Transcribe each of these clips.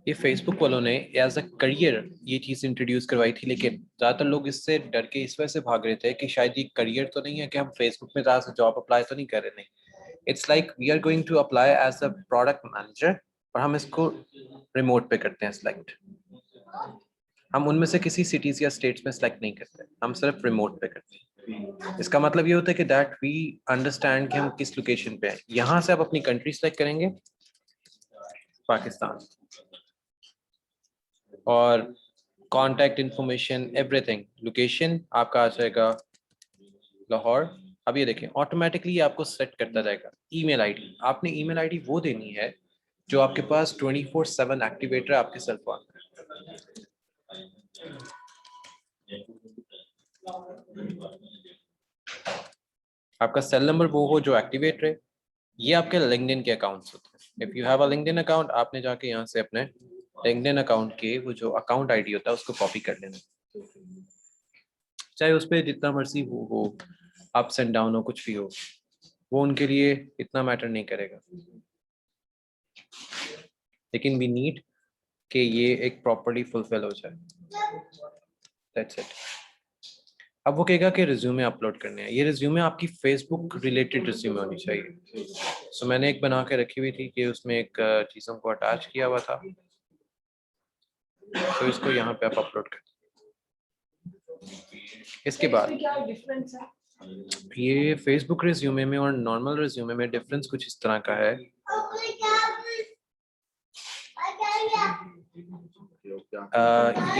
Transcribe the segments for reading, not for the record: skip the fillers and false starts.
ये फेसबुक वालों ने एज अ करियर ये चीज इंट्रोड्यूस करवाई थी, लेकिन ज्यादातर लोग इससे डर के इस वजह से भाग रहे थे कि शायद ये करियर तो नहीं है कि हम फेसबुक में ज्यादा से जॉब अप्लाई तो नहीं कर रहे। नहीं, it's like we are going to apply as a product manager और हम इसको रिमोट पे करते हैं सिलेक्ट। हम उनमें से किसी सिटीज या स्टेट्स में सिलेक्ट नहीं करते, हम सिर्फ रिमोट पे करते हैं। इसका मतलब ये होता है कि दैट वी अंडरस्टैंड कि हम किस लोकेशन पे हैं। यहाँ से आप अपनी कंट्री सेलेक्ट करेंगे, पाकिस्तान, और कॉन्टैक्ट इंफॉर्मेशन एवरीथिंग, लोकेशन आपका आ जाएगा लाहौर। अब ये देखें ऑटोमेटिकली आपको सेट करता जाएगा। ईमेल आईडी, आपने ईमेल आईडी वो देनी है जो आपके पास 24/7 एक्टिवेटर आपके सेल फोन में। आपका सेल नंबर वो हो जो एक्टिवेट रहे। ये आपके लिंक्डइन के अकाउंट्स होते हैं। If you have a LinkedIn account, आपने जाके यहाँ से अपने लिंक्डइन अकाउंट के वो जो अकाउंट आईडी होता है उसको कॉपी कर लेना, चाहे उस पर जितना मर्जी वो हो, अप्स एंड डाउन हो, कुछ भी हो, वो उनके लिए इतना मैटर नहीं करेगा। लेकिन वी नीड कि ये एक प्रॉपर्ली फुलफिल हो जाए। That's it. अब वो कहेगा कि रिज्यूमे अपलोड करने हैं। ये रिज्यूमे आपकी फेसबुक रिलेटेड रिज्यूमे होनी चाहिए। सो मैंने एक बना के रखी हुई थी कि उसमें एक चीज़ों को अटैच किया हुआ था, तो इसको यहाँ पे आप अपलोड कर। इसके बाद ये फेसबुक रिज्यूमे में और नॉर्मल रिज्यूमे में डिफरेंस कुछ इस तरह का है।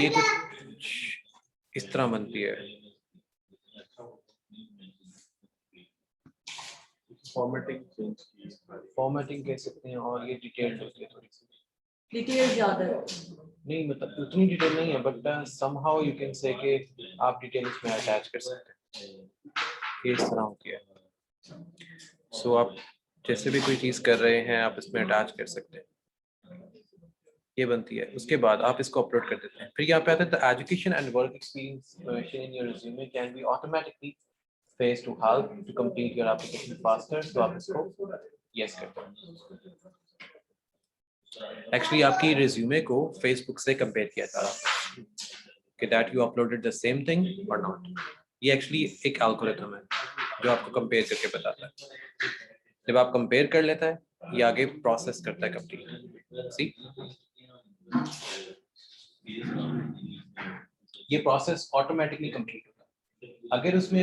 ये कुछ इस तरह बनती है। फॉर्मेटिंग कह सकते हैं, और ये डिटेल्ड होती है, थोड़ी सी डिटेल ज्यादा नहीं, मतलब उतनी डिटेल नहीं है, but somehow you can say कि आप डिटेल इसमें अटैच कर सकते हैं। ये इस तरह होती है। सो आप जैसे भी कोई चीज़ कर रहे हैं आप इसमें अटैच कर सकते हैं। ये बनती है। उसके बाद आप इसको अपलोड कर देते हैं। फिर यहाँ पे आता है the education and work experience information in your resume can be automatically fetched to help to complete your application faster. तो आप इसको यस करते हैं। एक्चुअली आपकी रिज्यूमे को फेसबुक से कंपेयर किया जा रहा है कि that you uploaded the same thing और नॉट। ये एक्चुअली एक एल्गोरिथम है जो आपको कंपेयर करके बताता है। जब आप कंपेयर कर लेता है ये आगे प्रोसेस करता है कंप्लीट। सी, ये प्रोसेस ऑटोमेटिकली कंप्लीट होता है। अगर उसमें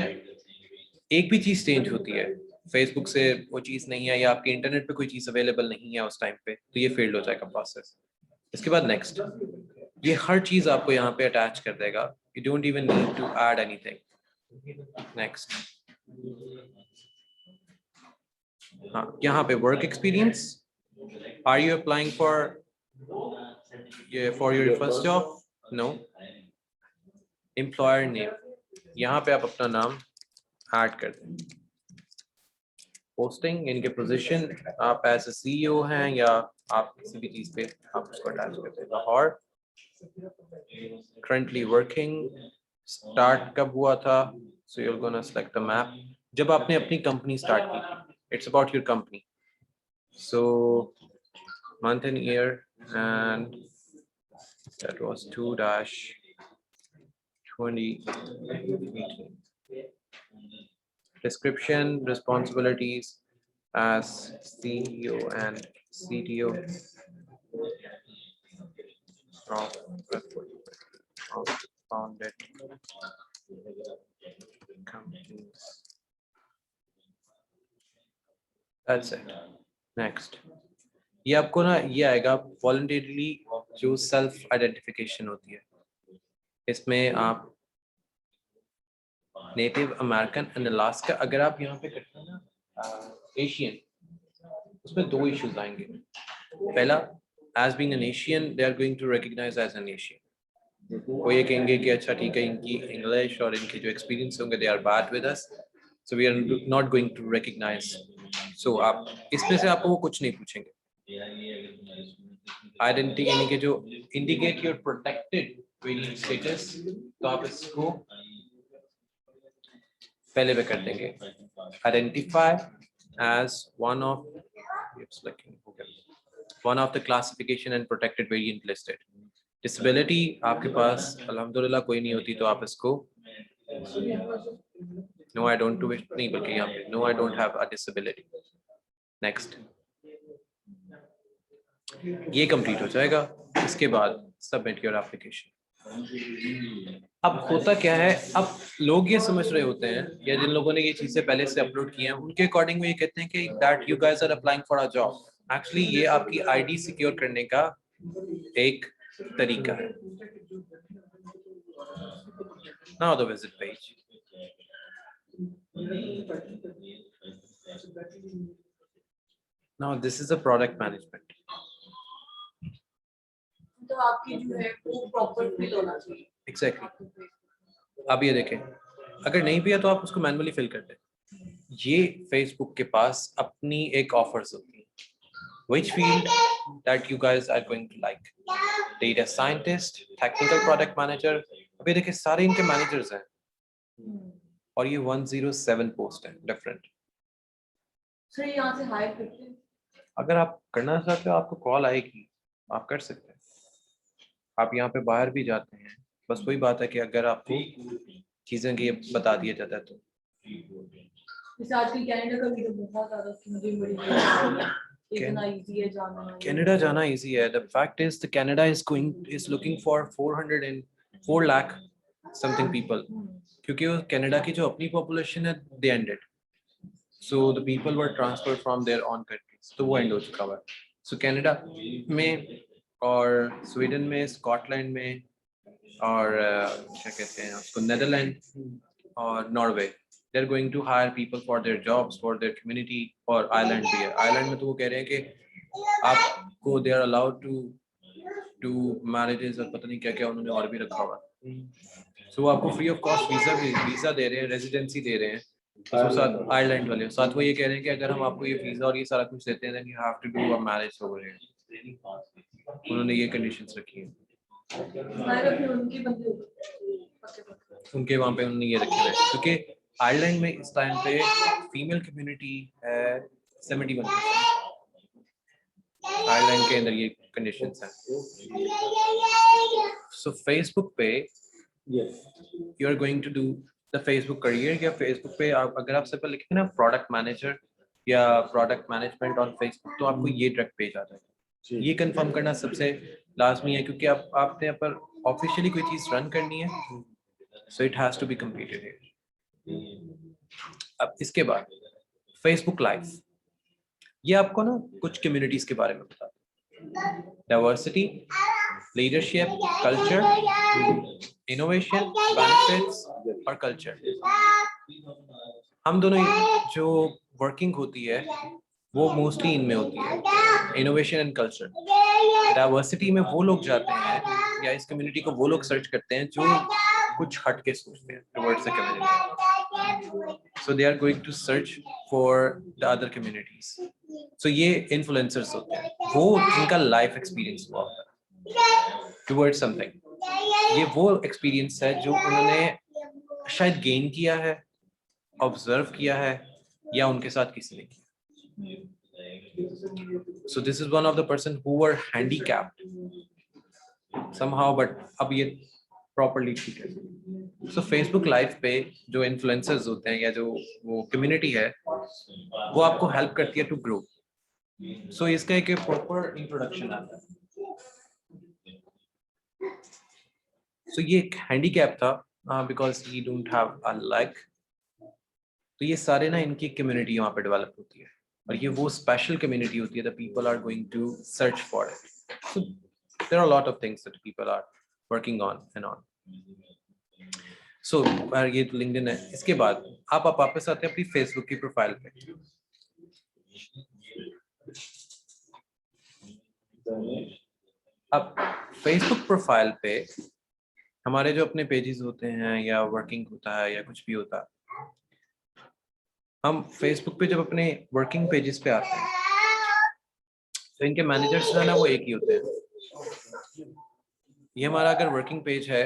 एक भी चीज चेंज होती है, फेसबुक से वो चीज नहीं है या आपके इंटरनेट पे कोई चीज अवेलेबल नहीं है उस टाइम पे, तो ये फेल्ड हो जाएगा प्रोसेस। इसके बाद नेक्स्ट, ये हर चीज आपको यहाँ पे अटैच कर देगा। You don't even need to add anything. Next, हाँ, यहाँ पे work experience, are you applying for your first job? No. Employer name, यहाँ पे आप अपना नाम ऐड कर दें। पोस्टिंग, इनके पोजीशन, आप एज ए सीईओ हैं या आप किसी भी चीज पे आप उसको अटैच करते हैं। लाहौर, करंटली वर्किंग, स्टार्ट कब हुआ था, so you are gonna select the map. जब आपने अपनी कंपनी स्टार्ट की थी, it's about your company, so month and year, and that was 2-2018. Description, responsibilities as CEO and CTO of founded companies. That's it. Next. ये आपको ना ये आएगा वॉलंटरीली जो सेल्फ आइडेंटिफिकेशन होती है। इसमें आप नेटिव अमेरिकन एंड अलास्का, अगर आप यहाँ पे करते हैं ना एशियन, उसमें दो इश्यूज आएंगे। पहला, as being an Asian they are going to recognise as an Asian. वो ये कहेंगे कि अच्छा ठीक है, इनकी इंग्लिश और इनके जो एक्सपीरियंस होंगे they are bad with us, so we are not going to recognise. सो आप इसमें से आपको वो कुछ नहीं पूछेंगे। आइडेंटिटी यानी कि जो indicate your protected variant status, तो आप इसको पहले पे कर देंगे। Identify as one of, one of the classification and protected variant listed. Disability आपके पास अल्हम्दुलिल्लाह कोई नहीं होती तो आप इसको no I don't do it नहीं बल्कि यहाँ पे no I don't have a disability. Next. ये कंप्लीट हो जाएगा, इसके बाद सबमिट योर एप्लीकेशन। अब होता क्या है, अब लोग ये समझ रहे होते हैं या जिन लोगों ने ये चीजें पहले से अपलोड की हैं उनके अकॉर्डिंग वो ये कहते हैं कि that you guys are applying for a job. Actually ये आपकी आईडी सिक्योर करने का एक तरीका है। Now the visit page. Now this is a product management. तो आपकी जो है वो प्रॉपर फिल होना चाहिए। एग्जैक्टली। अब ये देखें, अगर नहीं भी है तो आप उसको मैनुअली फिल कर दें। ये फेसबुक के पास अपनी एक ऑफर्स होती है, which field that you guys are going to like, data scientist, technical product manager। अभी देखिए सारे इनके मैनेजर्स हैं और ये 107 पोस्ट है डिफरेंट। सर यहाँ से हायर करते हैं, अगर आप करना चाहते हो आपको कॉल आएगी, आप कर सकते हैं। आप यहाँ पे बाहर भी जाते हैं, बस वही बात है कि अगर आपको चीजें की बता दिया जाता है तो। जैसे आजकल कनाडा का भी तो बहुत ज्यादा स्कीम बड़ी इतना इजी है जाना। कनाडा जाना इजी है। The fact is the Canada is looking for 404 lakh something people, क्योंकि वो कनाडा की जो अपनी पॉपुलेशन है they ended, so the people were transferred from their own countries, तो वो एंड हो चुका हुआ है। सो कनाडा में और स्वीडन में, स्कॉटलैंड में और क्या कहते हैं उसको, नेदरलैंड और Norway, they are going to hire people for their jobs, for their community. और आयरलैंड भी है। आयरलैंड में तो वो कह रहे हैं कि आपको they are allowed to marriages और पता नहीं क्या क्या उन्होंने और भी रखा हुआ। सो वो आपको फ्री ऑफ कॉस्ट वीजा दे रहे हैं, रेजिडेंसी दे रहे हैं। तो साथ आयरलैंड वाले साथ वो ये कह रहे हैं कि अगर हम आपको ये वीजा और ये सारा कुछ देते हैं then you have to do a marriage over here. उन्होंने ये कंडीशंस रखी हैं। उनके वहाँ पे उन्होंने ये रखे हुए हैं, क्योंकि आयरलैंड में इस टाइम पे फीमेल कम्युनिटी है 71%। आयरलैंड के अंदर ये कंडीशंस हैं। सो फेसबुक पे you are going to do the Facebook career, या फेसबुक पे आप अगर आप सिंपल लिखेंगे ना प्रोडक्ट मैनेजर या प्रोडक्ट मैनेजमेंट ऑन फेसबुक, तो आपको ये डायरेक्ट पेज आ जाएगा। ये कंफर्म करना सबसे लाजमी है, क्योंकि आपने यहाँ पर ऑफिशियली कोई चीज रन करनी है, so it has to be completed here. अब इसके बाद फेसबुक लाइव, ये आपको ना कुछ कम्युनिटीज के बारे में बताता है। Diversity, leadership, culture, innovation, benefits और कल्चर। हम दोनों जो वर्किंग होती है वो मोस्टली इनमें होती है, इनोवेशन एंड कल्चर। डाइवर्सिटी में वो लोग जाते हैं या इस कम्युनिटी को वो लोग सर्च करते हैं जो कुछ हट के सोचते हैं towards the community, so they are going to search for the other communities. So ये इन्फ्लुएंसर्स होते हैं, वो जिनका लाइफ एक्सपीरियंस हुआ होता है टुवर्ड्स समथिंग। ये वो एक्सपीरियंस है जो उन्होंने शायद गेन किया है, ऑब्जर्व किया है, या उनके साथ किसी ने किया। So this is one of the person who were handicapped somehow, but अब ये properly ठीक है। So Facebook Live पे जो influencers होते हैं या जो वो community है वो आपको help करती है to grow। So इसका एक proper introduction आता है। So ये एक handicap था because he don't have a leg। तो ये सारे ना इनकी community वहाँ पे develop होती है, और ये वो special community होती है that people are going to search for it। So there are a lot of things that people are working on and on। So ये तो LinkedIn है। इसके बाद आप वापस आते हैं अपनी Facebook की प्रोफाइल पे। अब Facebook प्रोफाइल पे हमारे जो अपने पेजेस होते हैं या वर्किंग होता है या कुछ भी होता है, हम Facebook पे जब अपने वर्किंग पेजेस पे आते हैं तो इनके मैनेजर्स जो है ना वो एक ही होते हैं। ये हमारा अगर वर्किंग पेज है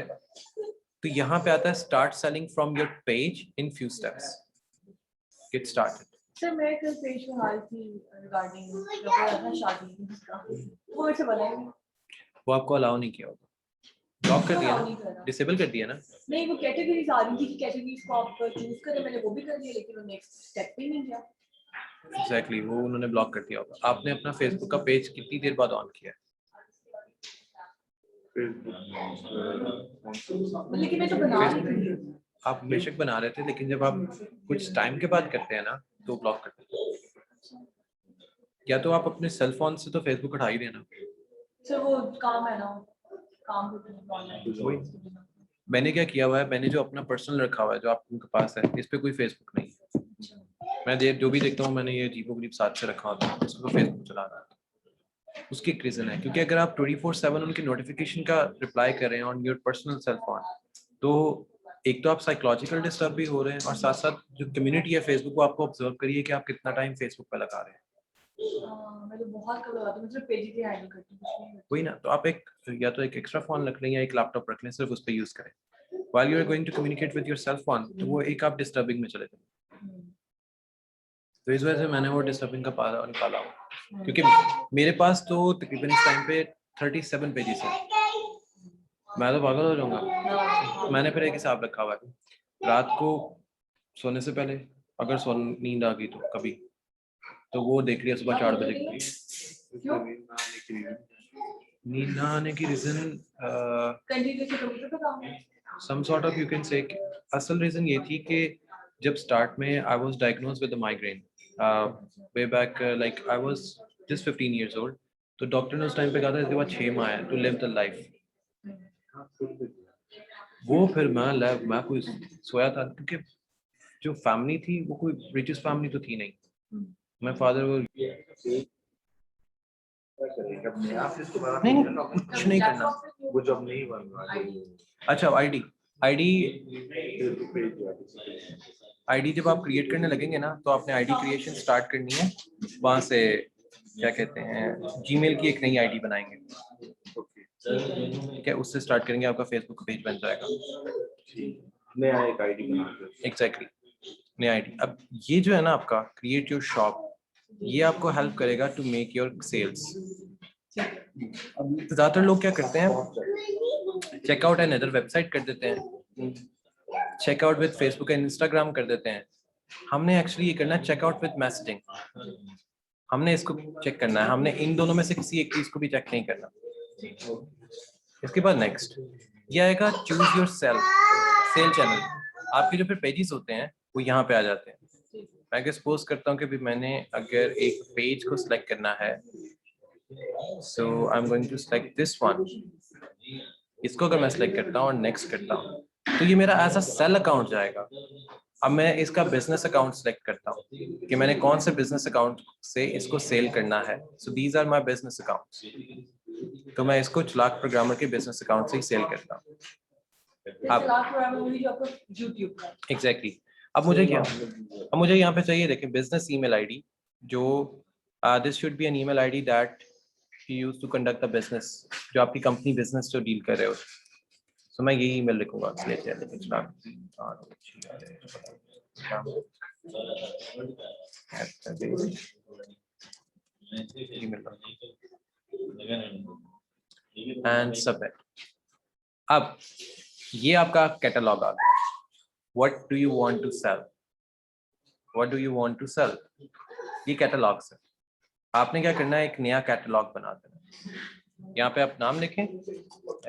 तो यहाँ पे आता है start selling from your page in few steps, get started. Sir मैं कल पेश में हाल थी रिगार्डिंग शादी का, वो मेरे से बोला ही नहीं। वो आपको अलाउ नहीं किया होगा, ब्लॉक कर दिया allow ना, नहीं करा। डिसेबल कर दिया ना। नहीं, वो कैटेगरीज आ रही थी कि कैटेगरीज को आप चूज करें, मैंने वो भी कर लिया, लेकिन वो नेक्स्ट स्टेप भी नहीं गया। एग्जैक्टली, वो उन्होंने ब्लॉक कर दिया होगा। आपने अपना फेसबुक का पेज कितनी देर बाद ऑन किया है? लेकिन मैं तो बना रही थी। आप बेशक बना रहे थे, लेकिन जब आप कुछ टाइम के बाद करते हैं ना तो ब्लॉक करते हैं। या तो आप अपने सेल फोन से तो फेसबुक हटा ही देना। सर वो काम है ना, काम होता है ऑनलाइन। वही मैंने क्या किया हुआ है, मैंने जो अपना पर्सनल रखा हुआ है, जो आपके पास है, इस पे कोई फेसबुक नहीं है। मैं जो भी देखता हूँ, मैंने ये अजीबो गरीब साथ से रखा होता है, उसको फेसबुक चला रहा है। उसकी एक रीजन है, क्योंकि अगर आप 24/7 उनकी नोटिफिकेशन का रिप्लाई कर रहे हैं on your personal cell phone, तो एक तो आप साइकोलॉजिकल डिस्टर्ब भी हो रहे हैं, और साथ साथ जो कम्युनिटी है फेसबुक को आपको ऑब्जर्व करिए कि आप कितना टाइम फेसबुक पे लगा रहे हैं। मैं तो बहुत कम लगाती हूँ, मतलब पेज ही हैंडल करती हूँ। वही ना, तो आप या तो एक एक्स्ट्रा फोन रख लें या एक लैपटॉप रख लें, सिर्फ उस पर यूज करें while you are going to communicate with your cell phone, तो वो एक आप डिस्टर्बिंग में चले जाए। तो इस वजह से मैंने वो डिस्टर्बिंग का पाला निकाला, क्योंकि मेरे पास तो तकरीबन इस टाइम पे 37 पेजेस है। मैं तो पागल हो जाऊंगा। मैंने फिर एक हिसाब रखा हुआ है, रात को सोने से पहले अगर नींद आ गई तो कभी, तो वो देख लिया सुबह 4 बजे की। नींद ना आने की reason some sort of, you can say, असल रीजन ये थी कि जब स्टार्ट में I was diagnosed with a migraine way back, like I was just 15 years old, तो डॉक्टर ने उस टाइम पे कहा था इसके बाद 6 माह है to live the life। वो फिर मैं कोई सोया था, क्योंकि जो फैमिली थी वो कोई रिचेस्ट फैमिली तो थी नहीं। मैं फादर वो नहीं कुछ नहीं करना। वो जब नहीं बन रहा। अच्छा, आईडी जब आप क्रिएट करने लगेंगे ना, तो आपने आईडी क्रिएशन स्टार्ट करनी है, वहां से क्या कहते हैं जीमेल की एक नई आईडी बनाएंगे, ठीक है, उससे स्टार्ट करेंगे, आपका फेसबुक पेज बन जाएगा। नया एक आईडी बना एग्जैक्टली, नया आईडी। अब ये जो है ना आपका क्रिएट योर शॉप, ये आपको हेल्प करेगा टू मेक योर सेल्स। ज्यादातर लोग क्या करते हैं, चेकआउट एंड अदर वेबसाइट कर देते हैं, checkout with Facebook and Instagram कर देते हैं। हमने एक्चुअली ये करना है चेकआउट विद मैसेजिंग। हमने इसको चेक करना है, हमने इन दोनों में से किसी एक चीज को भी चेक नहीं करना। इसके बाद नेक्स्ट ये आएगा चूज योर सेल चैनल। आपके जो फिर पेजेस होते हैं वो यहाँ पे आ जाते हैं। मैं अगर सपोज करता हूँ कि भी मैंने अगर एक पेज को सिलेक्ट करना है, so I am going to select this one. इसको अगर मैं सिलेक्ट करता हूँ और नेक्स्ट करता हूँ, तो ये मेरा एज अ सेल अकाउंट जाएगा। अब मैं इसका बिजनेस अकाउंट सेलेक्ट करता हूँ कि मैंने कौन से बिजनेस अकाउंट से इसको सेल करना है। So these are my business accounts. तो मैं इसको चलाक प्रोग्रामर के बिजनेस अकाउंट से ही सेल करता हूँ। एग्जैक्टली। अब मुझे यहाँ पे चाहिए, देखें, बिजनेस ईमेल आईडी, जो this should be an email ID that you use to conduct the business, जो आपकी कंपनी बिजनेस जो डील कर रहे हो। तो मैं यही ईमेल लिखूंगा। And submit. अब ये आपका कैटलॉग आ गया। What do you want to sell? What do you want to sell? ये कैटलॉग है। आपने क्या करना है, एक नया कैटलॉग बना देना। यहाँ पे आप नाम लिखें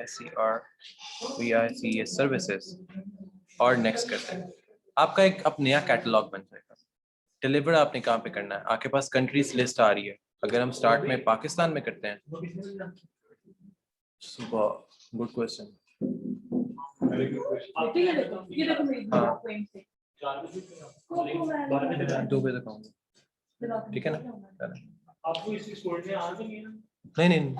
SERVICE सर्विसेज और नेक्स्ट करते हैं। आपका एक अब नया कैटलॉग बन जाएगा। डिलीवर आपने कहाँ पे करना है, आपके पास कंट्रीज लिस्ट आ रही है। अगर हम स्टार्ट में पाकिस्तान में करते हैं, सुपर गुड क्वेश्चन। दो बजे तक आऊंगा, ठीक है ना? आपको इसी छोड़ने आ जाएंगे ना? नहीं,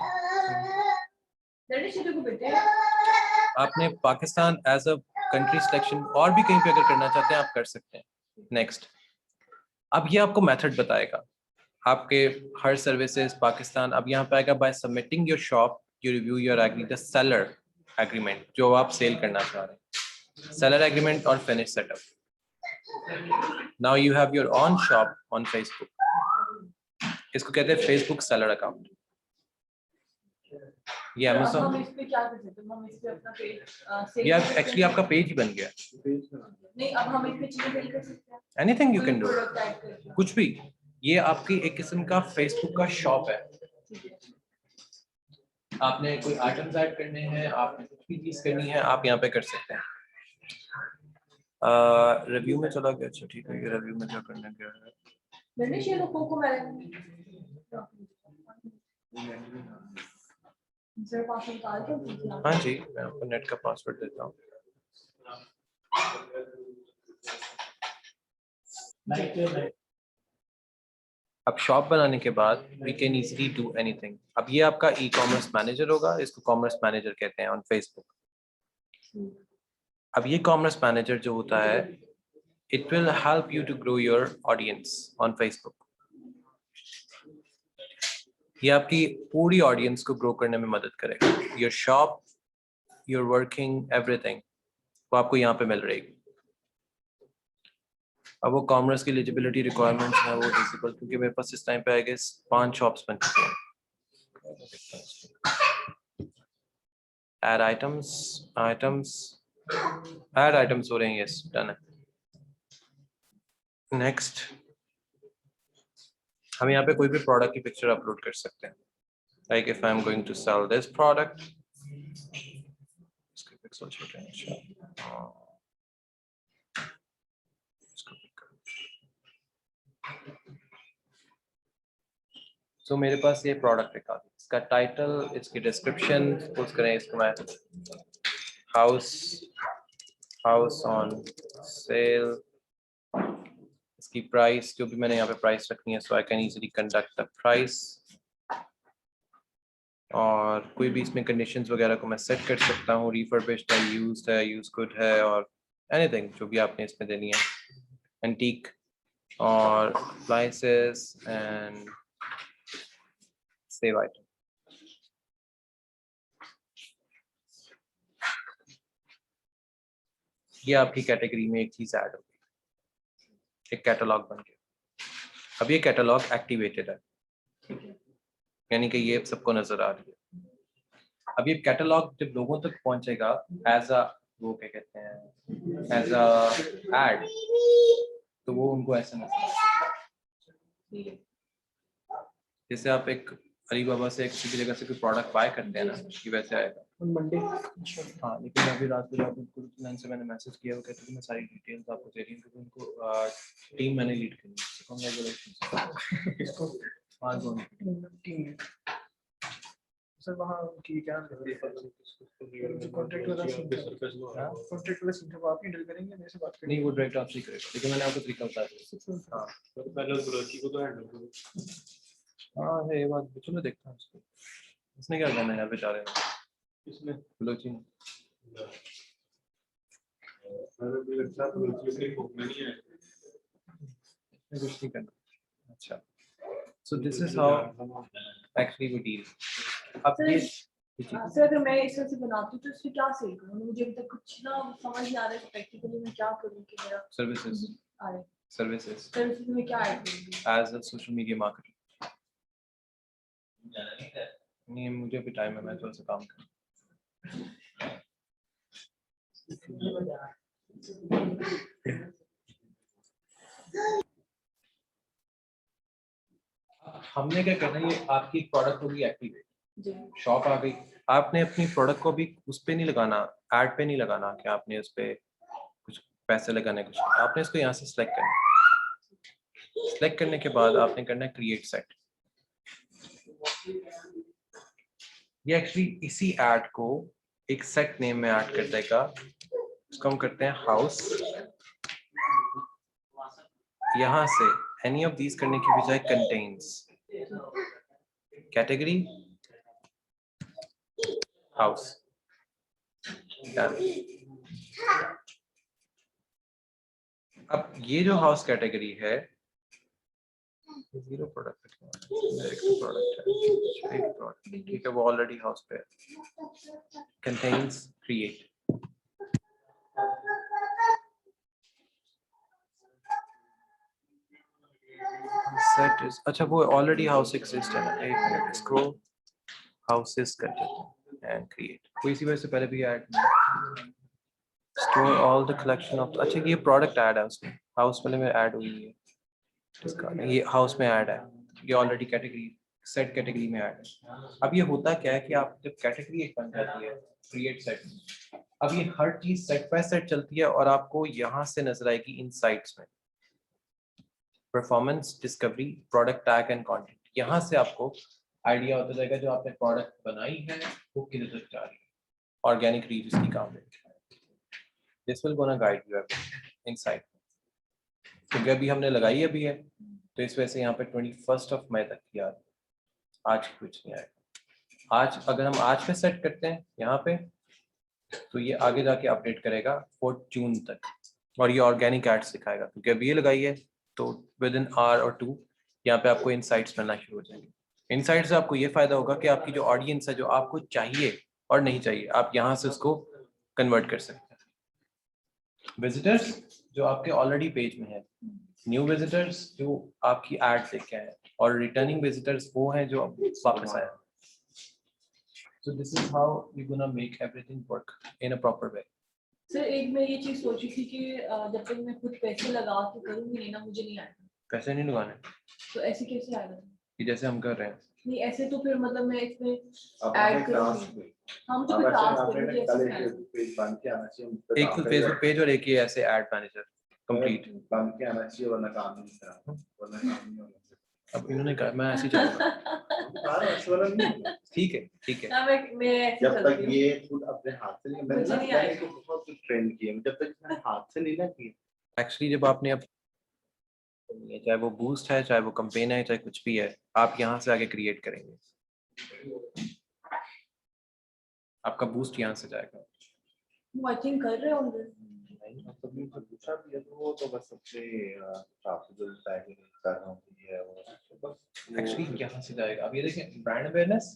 आपने Pakistan as a country selection और भी कहीं पे अगर करना चाहते हैं आप कर सकते हैं। नेक्स्ट, अब ये आपको मेथड बताएगा आपके हर सर्विसेज पाकिस्तान। अब यहाँ पे आएगा by submitting your shop you review your agree the seller agreement, जो आप सेल करना चाह रहे हैं, सेलर एग्रीमेंट और finish setup. Now you have your own shop on Facebook. इसको कहते हैं Facebook seller account. ये अब Amazon. हम इस पे क्या कर सकते हैं? हम इस पे अपना पेज ये एक्चुअली आपका पेज ही बन गया. नहीं, अब हम इस पे चीजें सेल कर सकते हैं। Anything you कोई can do. प्रोडक्ट ऐड करके। कुछ भी. ये आपकी एक किस्म का Facebook का शॉप है. ठीक है। आपने कोई आइटम्स ऐड करने हैं, आपने कुछ भी चीज करनी है, आप यहाँ पे कर सकते हैं. रिव्यू में चला गया. अच्छा ठीक है, ये रिव्यू में क्या करना क्या है. मैंने share Cocomelon sir password निकाल के दीजिए आप। हाँ जी, मैं आपको नेट का पासवर्ड देता हूँ. अब शॉप बनाने के बाद we can easily do anything. अब ये आपका ई कॉमर्स मैनेजर होगा. इसको कॉमर्स मैनेजर कहते हैं ऑन फेसबुक. अब ये कॉमर्स मैनेजर जो होता है, it will help you to grow your audience on Facebook. ये आपकी पूरी ऑडियंस को ग्रो करने में मदद करेगा. Your shop, your working, everything वो आपको यहाँ पे मिल रहेगी. अब वो कॉमर्स की एलिजिबिलिटी रिक्वायरमेंट्स है वो विजिबल, क्योंकि मेरे पास इस टाइम पे आई गेस 5 शॉप्स बन चुके हैं. ऐड आइटम्स ऐड आइटम्स हो रहे हैं. यस, डन है. नेक्स्ट, हम यहाँ पे कोई भी प्रोडक्ट की पिक्चर अपलोड कर सकते हैं. Like if I am going to sell this product, इसके पिक्सल छोटे हैं. अच्छा, सो मेरे पास ये प्रोडक्ट लिखा है. इसका टाइटल, इसकी डिस्क्रिप्शन सपोज करें इसको मैं हाउस ऑन सेल. इसकी प्राइस जो भी मैंने यहाँ पे प्राइस रखनी है, so I can easily conduct the price. और कोई भी इसमें कंडीशंस वगैरह को मैं सेट कर सकता हूँ. रिफर्बिश्ड है, यूज्ड है, यूज गुड है, और एनीथिंग जो भी आपने इसमें देनी है. एंटीक और अप्लायंसेस एंड सेव आइटम. ये आपकी कैटेगरी में एक चीज ऐड होगी, एक कैटलॉग बन गया. अब ये कैटलॉग एक्टिवेटेड है, यानी कि ये सबको नजर आ रही है. अब ये कैटलॉग जब लोगों तक पहुंचेगा एज अ, वो क्या कहते हैं, एज अ एड, तो वो उनको ऐसे नजर आएगा. जैसे आप एक अलीबाबा से किसी जगह से कोई प्रोडक्ट बाय करते हैं ना, कि वैसे आएगा मंडे. हाँ, लेकिन अभी रात को जब उनको से मैंने मैसेज किया, वो कहते हैं मैं सारी डिटेल्स आपको दे रही हूँ, क्योंकि उनको टीम मैंने लीड करनी है. कांग्रेचुलेशंस. इसको आज टीम सर वहाँ की क्या कॉन्ट्रैक्ट वाला सीधे वो आप ही डील करेंगे, मेरे से बात करेंगे. नहीं, वो डायरेक्ट आपसे ही करेगा, लेकिन मैंने आपको तरीका बता दिया. हाँ, तो पहले उस ब्रोची को तो हैंडल करो. हाँ है ये बात. चलो देखता हूँ उसको. इसने क्या करना है बेचारे ने. इसमें ब्लोची ने कुछ नहीं करना. अच्छा, so this is how actually we deal. अब ये सर अगर मैं इस तरह से बनाती हूँ तो इससे क्या सेल करूँ? मुझे अभी तक कुछ ना समझ नहीं आ रहा है प्रैक्टिकली मैं क्या करूँ कि मेरा सर्विसेज में क्या ऐड करूँ as a social media marketer. नहीं, मुझे भी टाइम है, मैं थोड़ा सा काम करूँ. हमने क्या करना है, ये आपकी प्रोडक्ट होगी एक्टिवेट, शॉप आ गई. आपने अपनी प्रोडक्ट को भी उस पे नहीं लगाना, ऐड पे नहीं लगाना कि आपने उस पे कुछ पैसे लगाने. कुछ आपने इसको यहाँ से सिलेक्ट करना. सिलेक्ट करने के बाद आपने करना है क्रिएट सेट. ये एक्चुअली इसी ऐड को एक सेट नेम में ऐड कर देगा. इसको हम करते हैं हाउस. यहाँ से एनी ऑफ दीज करने की बजाय कंटेन्स कैटेगरी हाउस. अब ये जो हाउस कैटेगरी है, 0 प्रोडक्ट है, ठीक है, वो ऑलरेडी हाउस पे है. Contains create. सेट इज, अच्छा वो ऑलरेडी हाउस एग्जिस्ट है ना, एक मिनट इसको हाउसेस कर देते हैं एंड क्रिएट, तो इसी वजह से पहले भी add store all the collection of, अच्छा ये प्रोडक्ट ऐड है उसमें, हाउस वाले में ऐड हुई है इसका, ये हाउस में ऐड है, ये ऑलरेडी कैटेगरी सेट कैटेगरी में ऐड है। अब ये होता क्या है कि आप जब कैटेगरी एक बन जाती है क्रिएट सेट, अब ये हर चीज सेट बाय सेट चलती है और आपको यहाँ से नजर आएगी इनसाइट्स में performance, discovery, product tag and content, यहाँ से आपको आइडिया होता जाएगा जो आपने प्रोडक्ट बनाई है वो किधर तक जा रही है, ऑर्गेनिक रीच इसकी काम है। This will gonna guide you insight, क्योंकि अभी हमने लगाई अभी है तो इस वजह से यहाँ पे 21 मई तक की आ रही है, आज कुछ नहीं आएगा। आज अगर हम आज पे सेट करते हैं यहाँ पे तो ये आगे जाके अपडेट करेगा 4 जून तक, और ये ऑर्गेनिक एड्स दिखाएगा क्योंकि अभी ये लगाई है तो विद इन आवर और 2 यहाँ पे आपको इनसाइट्स मिलना शुरू हो जाएंगे। इनसाइट से आपको ये फायदा होगा कि आपकी जो ऑडियंस है जो आपको चाहिए और नहीं चाहिए आप यहाँ से उसको कन्वर्ट कर सकते हैं। विजिटर्स जो आपके ऑलरेडी पेज में है, न्यू विजिटर्स जो आपकी एड देख के आए, और रिटर्निंग विजिटर्स वो हैं जो वापस आए। So this is how you're gonna make everything work in a proper way. Sir एक मैं ये चीज सोची थी कि जब तक मैं खुद पैसे लगा के करूंगी नहीं ना मुझे नहीं आएगा। पैसे नहीं लगाने तो ऐसे कैसे आएगा? कि जैसे हम कर रहे हैं नहीं ऐसे तो फिर मतलब मैं इसमें ऐड करूंगी, हम तो फिर टास्क करेंगे ऐसे पेज बन के आना चाहिए, एक तो फेसबुक पेज और एक ही ऐसे ऐड मैनेजर कंप्लीट बन के आना चाहिए वरना काम नहीं करा, वरना काम नहीं होगा। अब इन्होंने कहा मैं ऐसे ही चलूंगा। ठीक है ठीक है। मैं ऐसे जब तक चलती हूँ। ये खुद अपने हाथ से नहीं, मुझे नहीं मैंने तो बहुत कुछ ट्रेंड किया, जब तक मैंने हाथ से नहीं ना किया। एक्चुअली जब आपने अब चाहे वो बूस्ट है चाहे वो कैंपेन है चाहे कुछ भी है, आप यहाँ से आगे क्रिएट करेंगे, आपका बूस्ट यहाँ से जाएगा। आई थिंक कर रहे होंगे। नहीं मतलब ये जो पूछा भी है तो वो तो बस सबसे आपको जो टैग कर रहा हूँ ये है वो बस एक्चुअली यहाँ से जाएगा। अब ये देखें brand awareness,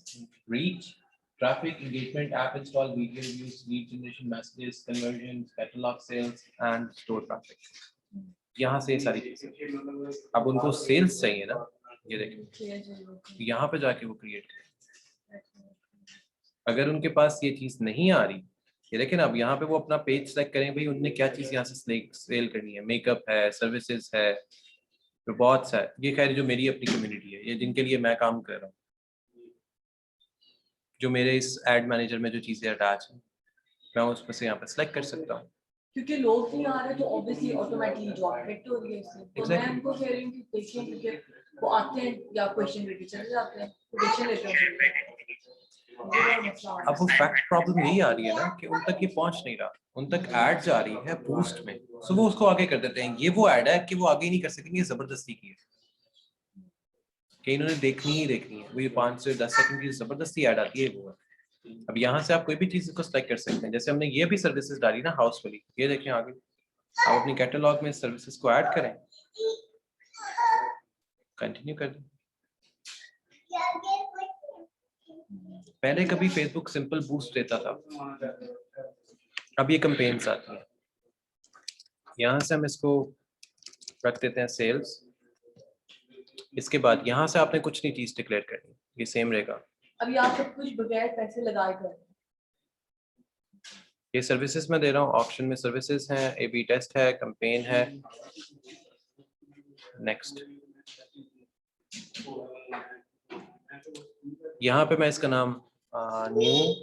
reach, traffic, engagement, app install, video reviews, lead generation, messages, conversion, catalogue sales and store traffic, यहाँ से ये सारी चीजें। अब उनको सेल्स चाहिए ना, ये देखें यहाँ पे जाके वो क्रिएट करें। अगर उनके पास ये चीज नहीं आ रही, ये देखें ना, अब यहाँ पे वो अपना पेज सेलेक्ट करें भाई उनने क्या चीज यहाँ से सेल करनी है, मेकअप है, सर्विसेज है, तो बहुत सा है। ये खैर जो मेरी अपनी कम्युनिटी है, ये जिनके लिए मैं काम कर रहा हूँ, जो मेरे इस एड मैनेजर में जो चीजें अटैच हैं मैं उसमें से यहाँ पे सेलेक्ट कर सकता हूँ। क्योंकि लोग नहीं आ रहे तो ऑब्वियसली ऑटोमेटिकली जॉब कट हो रही है इससे। तो मैं उनको कह रही हूँ कि देखिए क्योंकि वो आते हैं या क्वेश्चन लेके चले जाते हैं, क्वेश्चन लेते हैं। अब वो फैक्ट प्रॉब्लम यही आ रही है ना कि उन तक ये पहुंच नहीं रहा, उन तक ऐड जा रही है बूस्ट में, सो वो उसको आगे कर देते हैं। ये वो ऐड है कि वो आगे नहीं कर सकेंगे, जबरदस्ती की है कि इन्होंने देखनी ही देखनी है, वो ये 5 से 10 सेकंड की जबरदस्ती ऐड आती है वो है। अब यहाँ से आप कोई भी चीज को सेलेक्ट कर सकते हैं, जैसे हमने ये भी सर्विसेज डाली ना हाउस वाली, ये देखें आगे आप अपनी कैटलॉग में सर्विसेज को ऐड करें, कंटिन्यू कर दें। पहले कभी फेसबुक सिंपल बूस्ट देता था, अब ये कैंपेन्स आती हैं। यहाँ से हम इसको रख देते हैं सेल्स, इसके बाद यहाँ से आपने कुछ नहीं चीज डिक्लेयर करनी, ये सेम रहेगा। अभी आप सब कुछ बगैर पैसे लगाए कर रहे हैं। ये सर्विसेज मैं दे रहा हूँ, ऑप्शन में सर्विसेज हैं, ए/बी टेस्ट है, कैंपेन है, नेक्स्ट। यहाँ पे मैं इसका नाम न्यू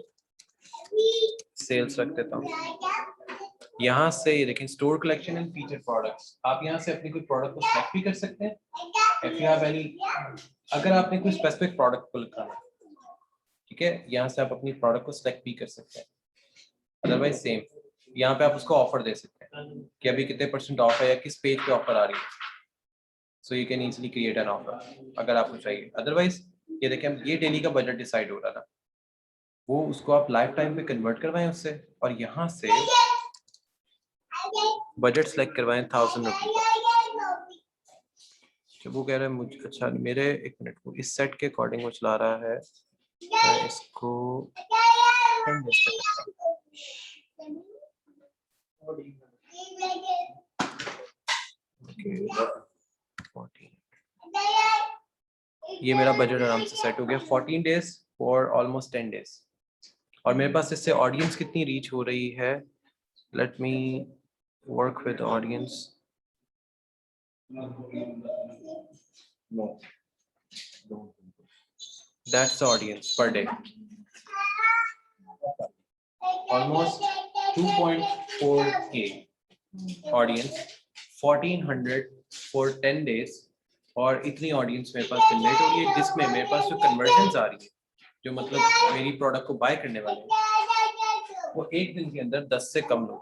सेल्स रख देता हूँ। यहाँ से ये देखें store collection and feature products, आप यहाँ से अपनी कोई प्रोडक्ट को सेलेक्ट भी कर सकते हैं इफ यू हैव एनी, अगर आपने कोई स्पेसिफिक प्रोडक्ट को लिखा है, ठीक है, यहाँ से आप अपनी प्रोडक्ट को सेलेक्ट भी कर सकते हैं। अदरवाइज सेम यहाँ पे आप उसको ऑफर दे सकते हैं कि अभी कितने % ऑफ है या किस पेज पे ऑफर आ रही है, so you can easily create an offer अगर आपको चाहिए। अदरवाइज ये देखें ये डेली का बजट डिसाइड हो रहा था, वो उसको आप लाइफ टाइम पे कन्वर्ट करवाएं उससे, और यहाँ से बजट सेलेक्ट करवाएं 1000 रुपये। जब वो कह रहा है मुझे, अच्छा मेरे एक मिनट, वो इस सेट के अकॉर्डिंग वो चला रहा है, मैं इसको ये मेरा बजट आराम से सेट हो गया 14 days फॉर ऑलमोस्ट 10 days। और मेरे पास इससे ऑडियंस कितनी रीच हो रही है, let me work with audience. No. Don't. That's the audience per day. Almost 2.4K audience, 1400 for 10 days, और इतनी ऑडियंस मेरे पास जनरेट हो रही है जिसमें मेरे पास जो कन्वर्जन्स आ रही है, जो मतलब मेरी प्रोडक्ट को बाय करने वाले हैं, वो एक दिन के अंदर 10 से कम लोग,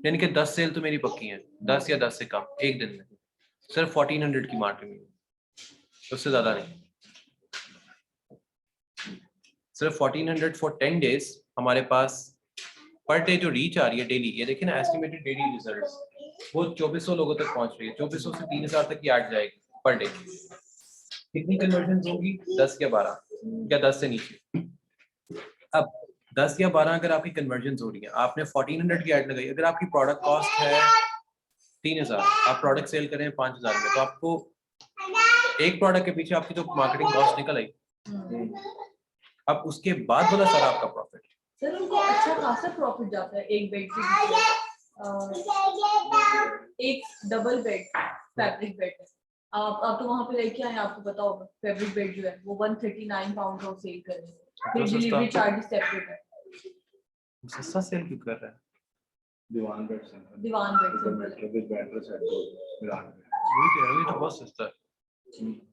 यानी कि 10 सेल तो मेरी पक्की हैं, 10 या 10 से कम एक दिन में, सिर्फ 1400 की मार्केटिंग, उससे ज्यादा नहीं। सिर्फ 1400 फॉर 10 days हमारे पास पर डे जो रीच आ रही है डेली, ये देखिए ना एस्टिमेटेड डेली रिजल्ट्स, वो 2400 लोगों तक पहुंच रही है, 2400 से 3000 तक की ऐड जाएगी पर डे। कितनी कन्वर्जन होगी? 10 या 12 या 10 से नीचे। अब 10 या 12 अगर आपकी कन्वर्जन हो रही है, आपने 1400 की ऐड लगाई, अगर आपकी प्रोडक्ट कॉस्ट है 3000, आप प्रोडक्ट सेल करें 5000 में, तो आपको एक प्रोडक्ट के पीछे आपकी तो मार्केटिंग कॉस्ट निकल आई, अब उसके बाद बोला सर आपका प्रॉफिट। सर उनको अच्छा खासा प्रॉफिट जाता है एक बेड से, एक डबल बेड फैब्रिक बेड है, आप तो वहाँ पे लेके आए, आपको पता होगा फैब्रिक बेड जो है वो 139 पाउंड का सेल कर रहे हैं, फिर डिलीवरी चार्जेस सेपरेट है। सस्ता सेल क्यों कर रहा है? दीवान बेड से। दीवान बेड से विद मैट्रेस है तो मिलान में। ये तो बहुत सस्ता है।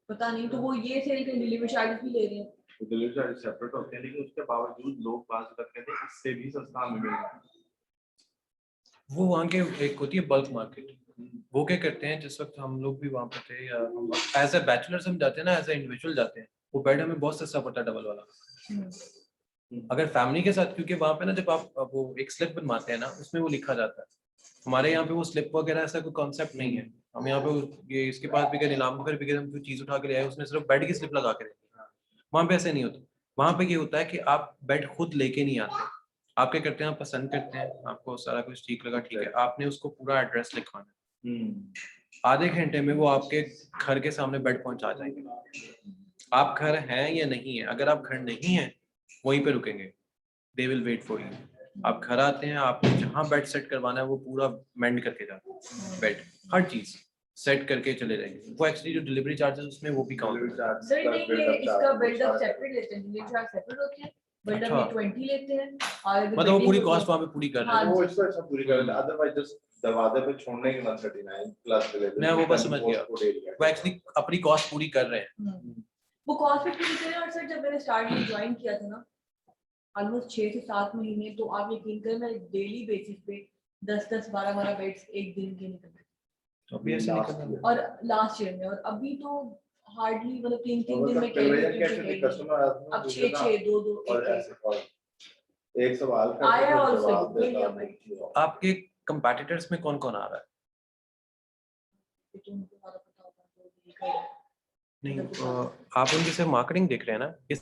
पता नहीं, तो वो ये सेल के डिलीवरी चार्जेस भी ले रहे हैं। तो डिलीवरी चार्ज सेपरेट होते हैं, लेकिन उसके बावजूद लोग बात करते हैं इससे भी सस्ता हमें मिल रहा है। वो वहाँ के एक होती है बल्क मार्केट, वो क्या करते हैं, जिस वक्त हम लोग भी वहाँ पे थे, या हम एज ए बैचलर्स हम जाते हैं ना, एज ए इंडिविजुअल जाते हैं, वो बेड हमें बहुत सस्ता पड़ता है डबल वाला। अगर फैमिली के साथ, क्योंकि वहाँ पे ना जब आप वो एक स्लिप बनवाते हैं ना, उसमें वो लिखा जाता है, हमारे यहाँ पे वो स्लिप वगैरह ऐसा कोई कॉन्सेप्ट नहीं है। हम यहाँ पे ये इसके पास भी गए, नीलाम वगैरह भी गए, हम कोई चीज उठा के ले आए, उसने सिर्फ बेड की स्लिप लगा के रखी। वहाँ पे ऐसे नहीं होता, वहाँ पे ये होता है कि आप बेड खुद लेके नहीं आते, आप क्या करते हैं, आप पसंद करते हैं, आपको सारा कुछ ठीक लगा, ठीक है, आपने उसको पूरा एड्रेस लिखवाना है, आधे घंटे में वो आपके घर के सामने बेड पहुंचा जाएंगे। आप घर हैं या नहीं है, अगर आप घर नहीं है वहीं पे रुकेंगे, they will wait for you. आप घर आते हैं, आपको जहाँ बेड सेट करवाना है वो पूरा मेंड करके जाते हैं, बेड हर चीज सेट करके चले जाएंगे। वो एक्चुअली जो डिलीवरी चार्जेस उसमें वो भी काउंट होता है। सर नहीं, ये इसका बिल्डअप सेपरेट लेते हैं, डिलीवरी चार्ज सेपरेट होते हैं, बिल्डअप में 20 लेते हैं, और मतलब वो पूरी कॉस्ट वहाँ पे पूरी कर रहे हैं। वो इसको ऐसा पूरी कर रहे हैं, अदरवाइज जस्ट दरवाजे पे छोड़ने की 139 प्लस डिलीवरी। मैं वो बस समझ गया, वो एक्चुअली अपनी कॉस्ट पूरी कर रहे हैं। वो कॉस्ट भी पूरी कर रहे हैं। और सर जब मैंने स्टार्ट में ज्वाइन किया था ना, ऑलमोस्ट 6 से 7 महीने, तो आप यकीन करें मैं डेली बेसिस पे 10-10 12-12 बेड्स एक दिन के निकल गए, तो अभी ऐसे निकल रहा है। और लास्ट ईयर में, और अभी तो हार्डली मतलब 3-3 दिन में कह कस्टमर अब 6-6 2-2 और ऐसे कॉल एक सवाल का आया और जवाब उससे देता भाई हूं। आपके कंपेटिटर्स में कौन कौन आ रहा है? तो उनको सारा पता होता है, तो ये कर नहीं, आप उनकी सिर्फ मार्केटिंग देख रहे हैं ना, किस